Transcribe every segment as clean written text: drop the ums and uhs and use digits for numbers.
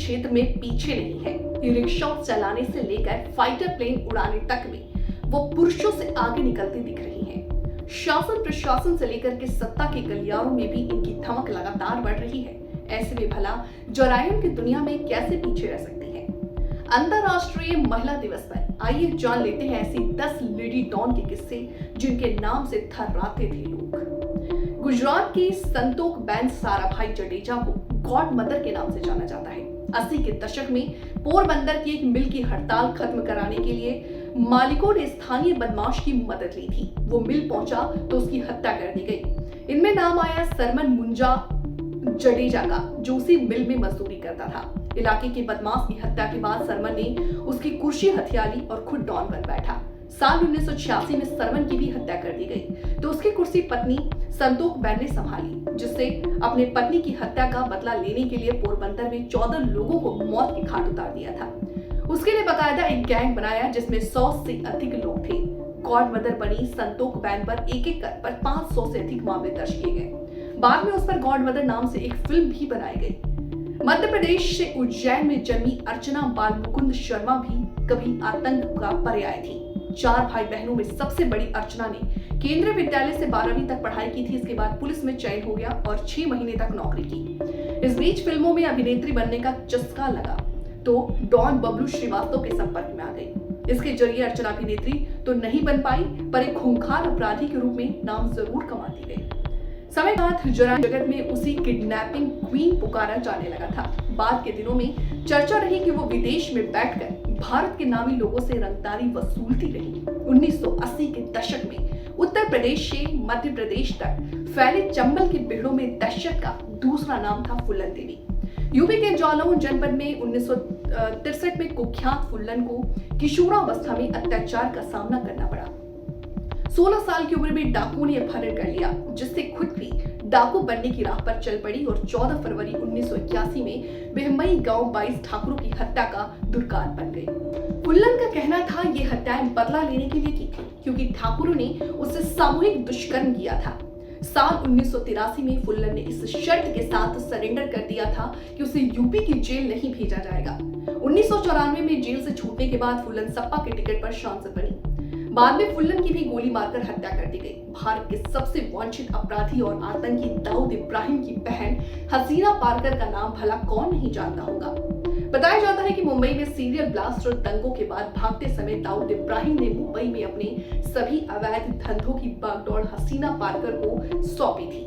क्षेत्र में पीछे नहीं है। ई रिक्शा चलाने से लेकर फाइटर प्लेन उड़ाने तक में वो पुरुषों से आगे निकलती दिख रही हैं। शासन प्रशासन से लेकर के सत्ता के गलियारों में भी इनकी धमक लगातार बढ़ रही है। ऐसे में भला जराइम की दुनिया में कैसे पीछे रह सकती है। अंतरराष्ट्रीय महिला दिवस पर आइए जान लेते हैं ऐसी 10 लेडी डॉन के किस्से जिनके नाम से थर्राते थे लोग। गुजरात की संतोक बेन साराभाई जडेजा को गॉड मदर के नाम से जाना जाता है। 80 के दशक में पोरबंदर की एक मिल की हड़ताल खत्म कराने के लिए मालिकों ने स्थानीय बदमाश की मदद ली थी। वो मिल पहुंचा तो उसकी हत्या कर दी गई। इनमें नाम आया सरमन मुंजा जडेजा का, जो उसी मिल में मजदूरी करता था। इलाके के बदमाश की हत्या के बाद सरमन ने उसकी कुर्सी हथिया ली और खुद डॉन बन बैठा। साल 1986 में सरमन की भी हत्या कर दी गई तो उसकी कुर्सी पत्नी संतोक बेन ने संभाली, जिससे अपने पत्नी की हत्या का बदला लेने के लिए पोरबंदर में 14 लोगों को मौत की घाट उतार दिया था। उसके लिए बकायदा एक गैंग बनाया जिसमें 100 से अधिक लोग थे। गॉड मदर बनी संतोक बेन पर एक-एक कर 500 से अधिक मामले दर्ज किए गए। बाद में उस पर गॉड मदर नाम से एक फिल्म भी बनाई गई। मध्य प्रदेश से उज्जैन में जन्मी अर्चना बाल मुकुंद शर्मा भी कभी आतंक का पर्याय थी। 4 भाई बहनों में सबसे बड़ी अर्चना ने केंद्रीय विद्यालय से 12वीं तक पढ़ाई की थी। इसके बाद पुलिस में चयन हो गया और 6 महीने तक नौकरी की। इस बीच फिल्मों में अभिनेत्री बनने का चस्का लगा तो डॉन बबलू श्रीवास्तव के संपर्क में आ गई। इसके जरिए अर्चना अभिनेत्री तो नहीं बन पाई पर एक खूंखार अपराधी के रूप में नाम जरूर कमाती गई। समय के साथ जराइम जगत में उसी किडनैपिंग क्वीन पुकारा जाने लगा था। बाद के दिनों में चर्चा रही कि वो विदेश में बैठकर भारत के नामी लोगों से रंगदारी वसूलती रही। 1980 के दशक में उत्तर प्रदेश से मध्य प्रदेश तक फैले चंबल के बेड़ों में दहशत का दूसरा नाम था फुल्लन देवी। यूपी के जालौन जनपद में 1963 में कुख्यात फुल्लन को किशोरावस्था में अत्याचार का सामना करना पड़ा। 16 साल की उम्र में डाकुओं ने अपहरण कर लिया, जिससे खुद भी डाकू बनने की राह पर चल पड़ी और 14 फरवरी 1981 में बेहमई गांव 22 ठाकुरों की हत्या का दुर्कार बन गई। फुल्लन का कहना था ये हत्याएं बदला लेने के लिए की थी क्योंकि ठाकुरों ने उससे सामूहिक दुष्कर्म किया था। साल 1983 में फुल्लन ने इस शर्त के साथ सरेंडर कर दिया था कि उसे यूपी की जेल नहीं भेजा जाएगा। 1994 में जेल से छूटने के बाद फुल्लन सपा के टिकट पर सांसद बनी। बाद में फुल्लन की भी गोली मारकर हत्या कर दी गई। भारत के सबसे वांछित अपराधी और आतंकी दाऊद इब्राहिम की बहन हसीना पारकर का नाम भला कौन नहीं जानता होगा। बताया जाता है कि मुंबई में सीरियल ब्लास्ट और दंगों के बाद भागते समय दाऊद इब्राहिम ने मुंबई में अपने सभी अवैध धंधों की बागडोर हसीना पारकर को सौंपी थी।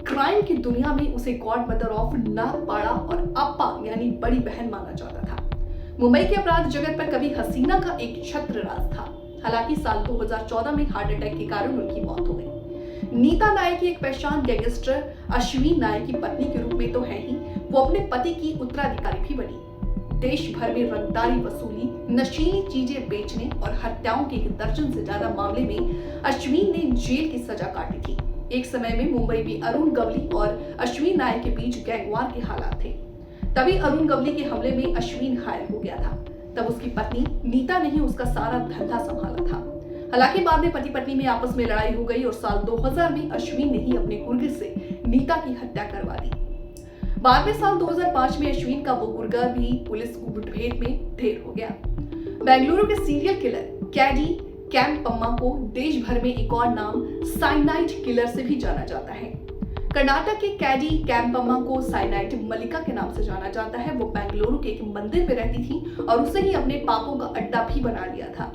क्राइम की दुनिया में उसे गॉड मदर ऑफ नागपाड़ा और अप्पा यानी बड़ी बहन माना जाता था। मुंबई के अपराध जगत पर कभी हसीना का एक छत्र राज था। हालांकि साल 2014 में हार्ट अटैक के कारण उनकी मौत हो गई। नीता नायक की एक पहचान गैंगस्टर अश्विन नायक की पत्नी के रूप में तो है ही, वो अपने पति की उत्तराधिकारी भी बनी। देश भर में रंगदारी वसूली, नशीली चीजें बेचने और हत्याओं के 1 दर्जन से ज्यादा मामले में अश्विन ने जेल की सजा काटी थी। एक समय में मुंबई में अरुण गवली और अश्विन नायक के बीच गैंगवार के हालात थे। तभी अरुण गवली के हमले में अश्विन घायल हो गया था। तब उसकी पत्नी नीता ने ही उसका सारा धंधा संभाला था। हालांकि बाद में पति पत्नी में आपस में लड़ाई हो गई और साल 2000 में अश्विन ने ही अपने गुर्गे से नीता की हत्या करवा दी। बाद में साल 2005 में अश्विन का वो गुर्गा भी पुलिस को मुठभेड़ में ढेर हो गया। बेंगलुरु के सीरियल किलर कैडी कैम्पम्मा को देश भर में एक और नाम साइनाइड किलर से भी जाना जाता है। कर्नाटक के कैडी कैम्पम्मा को साइनाइड मल्लिका के नाम से जाना जाता है। वो बेंगलुरु के एक मंदिर में रहती थी और उसे ही अपने पापों का अड्डा भी बना लिया था।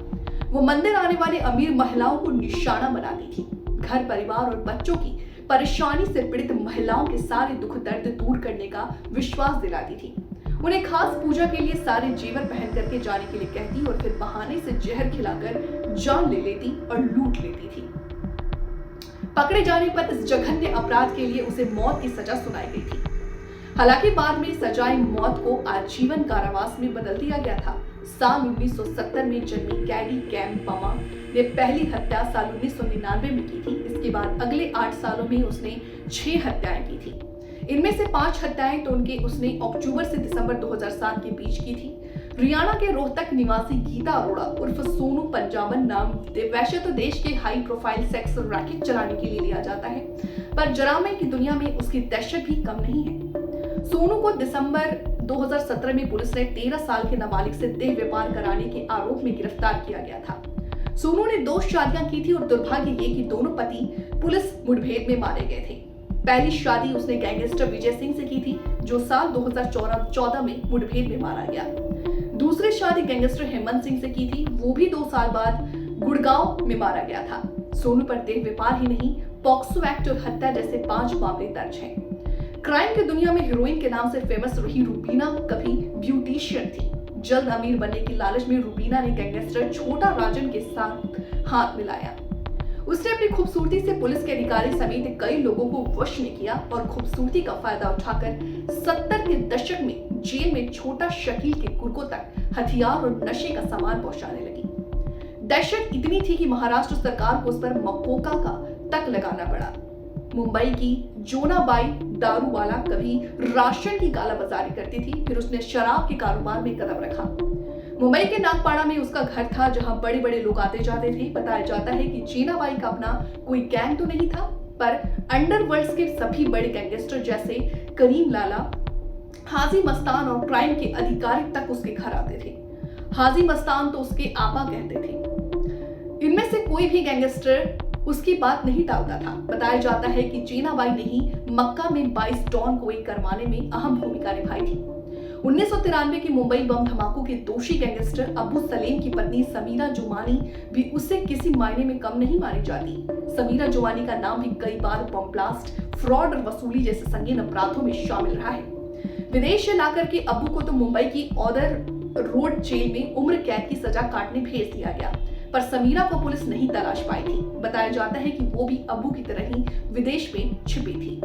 वो मंदिर आने वाले अमीर महिलाओं को निशाना बनाती थी। घर परिवार और बच्चों की परेशानी से पीड़ित महिलाओं के सारे दुख दर्द दूर करने का विश्वास दिलाती थी। उन्हें खास पूजा के लिए सारे जेवर पहन करके जाने के लिए कहती और फिर बहाने से जहर खिलाकर जान ले लेती और लूट लेती थी। पकड़े जाने पर इस जघन्य अपराध के लिए उसे मौत की सजा सुनाई गई थी। हालांकि बाद में सजाए मौत को आजीवन कारावास में बदल दिया गया था। साल 1970 में जन्मी कैडी कैम्पम्मा ने पहली हत्या साल 1999 में की थी। इसके बाद अगले 8 सालों में उसने 6 हत्याएं की थी। इनमें से 5 हत्याएं तो उसने अक्टूबर से दिसंबर 2007 के बीच की थी। हरियाणा के रोहतक निवासी गीता अरोड़ा उर्फ सोनू पंजाबन नाम वैसे तो देश के हाई प्रोफाइल सेक्स रैकेट चलाने के लिए लिया जाता है, पर जरामे की दुनिया में उसकी दहशत भी कम नहीं है। सोनू को दिसंबर 2017 में पुलिस ने 13 साल के नाबालिग से देह व्यापार कराने के आरोप में गिरफ्तार किया गया था। सोनू ने 2 शादियां की थी और दुर्भाग्य ये कि दोनों पति पुलिस मुठभेड़ में मारे गए थे। पहली शादी उसने गैंगस्टर विजय सिंह से की थी, जो साल 2014 में मुठभेड़ में मारा गया। दूसरी शादी गैंगस्टर हेमंत सिंह से की थी, वो भी 2 साल बाद गुड़गांव में मारा गया था। सोनू पर देह व्यापार ही नहीं, पॉक्सो एक्ट और हत्या जैसे 5 मामले दर्ज हैं। क्राइम की दुनिया में हीरोइन के नाम से फेमस रही रूबीना कभी ब्यूटिशियन थी। जल्द अमीर बनने की लालच में रूबीना ने गैंगस्टर छोटा राजन के साथ हाथ मिलाया। उसने अपनी खूबसूरती से पुलिस के अधिकारी समेत कई लोगों को वश में किया और खूबसूरती का फायदा उठाकर 70 के दशक में जेल में छोटा शकील के कुर्कों तक हथियार और नशे का सामान पहुंचाने लगी। दहशत इतनी थी कि महाराष्ट्र सरकार को उस पर मकोका का तक लगाना पड़ा। मुंबई की जोनाबाई दारूवाला कभी राशन की कालाबाजारी करती थी, फिर उसने शराब के कारोबार में कदम रखा। मुंबई के नागपाड़ा में उसका घर था, जहां बड़े बड़े लोग आते जाते थे। बताया जाता है कि जीनाबाई का अपना कोई गैंग तो नहीं था, पर अंडरवर्ल्ड के सभी बड़े गैंगस्टर जैसे करीम लाला, हाजी मस्तान और क्राइम के अधिकारी तक उसके घर आते थे। हाजी मस्तान तो उसके आपा कहते थे। इनमें से कोई भी गैंगस्टर उसकी बात नहीं टालता था। बताया जाता है कि जीनाबाई ने ही मक्का में 22 डॉन को एक करवाने में अहम भूमिका निभाई थी। 1993 के मुंबई बम धमाकों के दोषी गैंगस्टर अबू सलेम की पत्नी समीरा जुमानी भी उससे किसी मायने में कम नहीं मानी जाती। समीरा जुमानी का नाम भी कई बार बम ब्लास्ट, फ्रॉड और वसूली जैसे संगीन अपराधों में शामिल रहा है। विदेश से लाकर के अबू को तो मुंबई की ऑदर रोड जेल में उम्र कैद की सजा काटने भेज दिया गया, पर समीरा को पुलिस नहीं तलाश पाई थी। बताया जाता है कि वो भी अबू की तरह ही विदेश में छिपी थी।